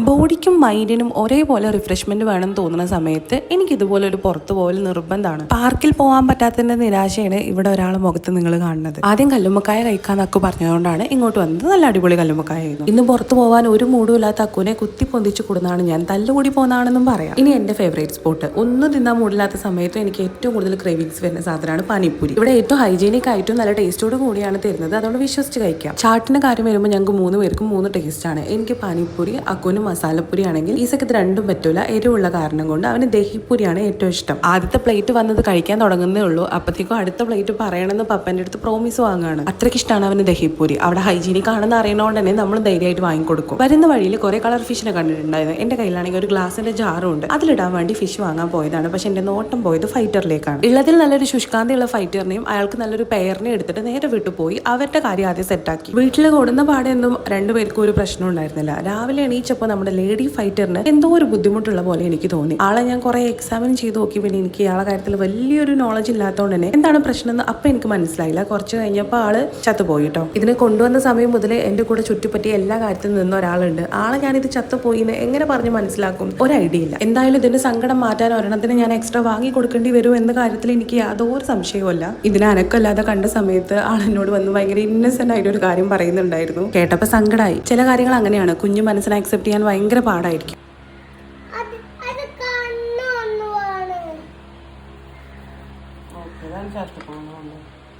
ബോഡിക്കും മൈൻഡിനും ഒരേപോലെ റിഫ്രഷ്മെന്റ് വേണം തോന്നുന്ന സമയത്ത് എനിക്ക് ഇതുപോലെ ഒരു പുറത്തു പോകൽ നിർബന്ധമാണ്. പാർക്കിൽ പോകാൻ പറ്റാത്തതിന്റെ നിരാശയാണ് ഇവിടെ ഒരാളെ മുഖത്ത് നിങ്ങൾ കാണുന്നത്. ആദ്യം കല്ലുമ്മക്കായ കഴിക്കാൻ അക്കു പറഞ്ഞതുകൊണ്ടാണ് ഇങ്ങോട്ട് വന്നത്. നല്ല അടിപൊളി കല്ലുമ്മക്കായ ആയിരുന്നു. ഇന്ന് പുറത്തു പോകാൻ ഒരു മൂടുമില്ലാത്ത അക്കുവിനെ കുത്തി പൊന്തിച്ച് കൊടുന്നാണ് ഞാൻ. തല്ലുകൂടി പോന്നാണെന്നും പറയാം. ഇനി എന്റെ ഫേവറേറ്റ് സ്പോട്ട്, ഒന്നും തിന്നാൻ മൂടില്ലാത്ത സമയത്ത് എനിക്ക് ഏറ്റവും കൂടുതൽ ക്രേവിങ്സ് വരുന്ന സാധനമാണ് പാനിപ്പൂരി. ഇവിടെ ഏറ്റവും ഹൈജീനിക് ആയിട്ടും നല്ല ടേസ്റ്റോട് കൂടിയാണ് തരുന്നത്. അതുകൊണ്ട് വിശ്വസിച്ച് കഴിക്കാം. ചാട്ടിന്റെ കാര്യം വരുമ്പോൾ ഞങ്ങൾക്ക് 3 പേർക്കും 3 ടേസ്റ്റ് ആണ്. എനിക്ക് പാനിപ്പൂരി, അക്കുവിന് മസാലപ്പൂരി ആണെങ്കിൽ ഈസക്ക് ഇത് രണ്ടും പറ്റൂല. എരിവുള്ള കാരണം കൊണ്ട് അവന് ദഹിപ്പൂരിയാണ് ഏറ്റവും ഇഷ്ടം. ആദ്യത്തെ പ്ലേറ്റ് വന്നത് കഴിക്കാൻ തുടങ്ങുന്നേ ഉള്ളൂ. അപ്പത്തേക്കും അടുത്ത പ്ലേറ്റ് പറയണമെന്ന് പപ്പന്റെ അടുത്ത് പ്രോമിസ് വാങ്ങാണ്. അത്രയ്ക്ക് ഇഷ്ടമാണ് അവന് ദഹിപ്പൂരി. അവിടെ ഹൈജീനിക് ആണെന്ന് അറിയണോണ്ട് തന്നെ നമ്മൾ ധൈര്യമായിട്ട് വാങ്ങിക്കൊടുക്കും. വരുന്ന വഴിയിൽ കുറെ കളർ ഫിഷിനെ കണ്ടിട്ടുണ്ടായിരുന്നു. എന്റെ കയ്യിലാണെങ്കിൽ ഒരു ഗ്ലാസിന്റെ ജാറും ഉണ്ട്. അതിലിടാൻ വേണ്ടി ഫിഷ് വാങ്ങാൻ പോയതാണ്. പക്ഷെ എന്റെ നോട്ടം പോയത് ഫൈറ്ററിലേക്കാണ്. ഉള്ളതിൽ നല്ലൊരു ശുഷ്കാന്തിയുള്ള ഫൈറ്ററിനെയും അയാൾക്ക് നല്ലൊരു പെയറിനെ എടുത്തിട്ട് നേരെ വിട്ടുപോയി. അവരുടെ കാര്യം ആദ്യം സെറ്റാക്കി. വീട്ടിൽ കൊടുന്ന പാടെയൊന്നും രണ്ടുപേർക്കും ഒരു പ്രശ്നം ഉണ്ടായിരുന്നില്ല. രാവിലെ എണീച്ചപ്പോൾ നമ്മുടെ ലേഡി ഫൈറ്ററിന് എന്തോ ഒരു ബുദ്ധിമുട്ടുള്ള പോലെ എനിക്ക് തോന്നി. ആളെ ഞാൻ കുറെ എക്സാമിൻ ചെയ്ത് നോക്കി. പിന്നെ എനിക്ക് ഇയാളെ കാര്യത്തിൽ വലിയൊരു നോളജ് ഇല്ലാത്തതുകൊണ്ട് തന്നെ എന്താണ് പ്രശ്നം എന്ന് അപ്പം എനിക്ക് മനസ്സിലായില്ല. കുറച്ച് കഴിഞ്ഞപ്പോൾ ആള് ചത്തുപോയി കേട്ടോ. ഇതിനെ കൊണ്ടുവന്ന സമയം മുതൽ എന്റെ കൂടെ ചുറ്റിപ്പറ്റി എല്ലാ കാര്യത്തിൽ നിന്ന ഒരാളുണ്ട്. ആളെ ഞാനിത് ചത്തുപോയി എന്ന് എങ്ങനെ പറഞ്ഞ് മനസ്സിലാക്കും, ഒരു ഐഡിയ ഇല്ല. എന്തായാലും ഇതിന്റെ സങ്കടം മാറ്റാൻ ഒരെണ്ണത്തിന് ഞാൻ എക്സ്ട്രാ വാങ്ങി കൊടുക്കേണ്ടി വരും എന്ന കാര്യത്തിൽ എനിക്ക് യാതൊരു സംശയവുമല്ല. ഇതിനെ അനക്കല്ലാതെ കണ്ട സമയത്ത് ആളെന്നോട് വന്ന് ഭയങ്കര ഇന്നസെന്റ് ആയിട്ട് ഒരു കാര്യം പറയുന്നുണ്ടായിരുന്നു. കേട്ടപ്പോൾ സങ്കടമായി. ചില കാര്യങ്ങൾ അങ്ങനെയാണ്, കുഞ്ഞു മനസ്സിനെ അക്സെപ്റ്റ് ചെയ്യാൻ ഭയങ്കര പാടായിരിക്കും.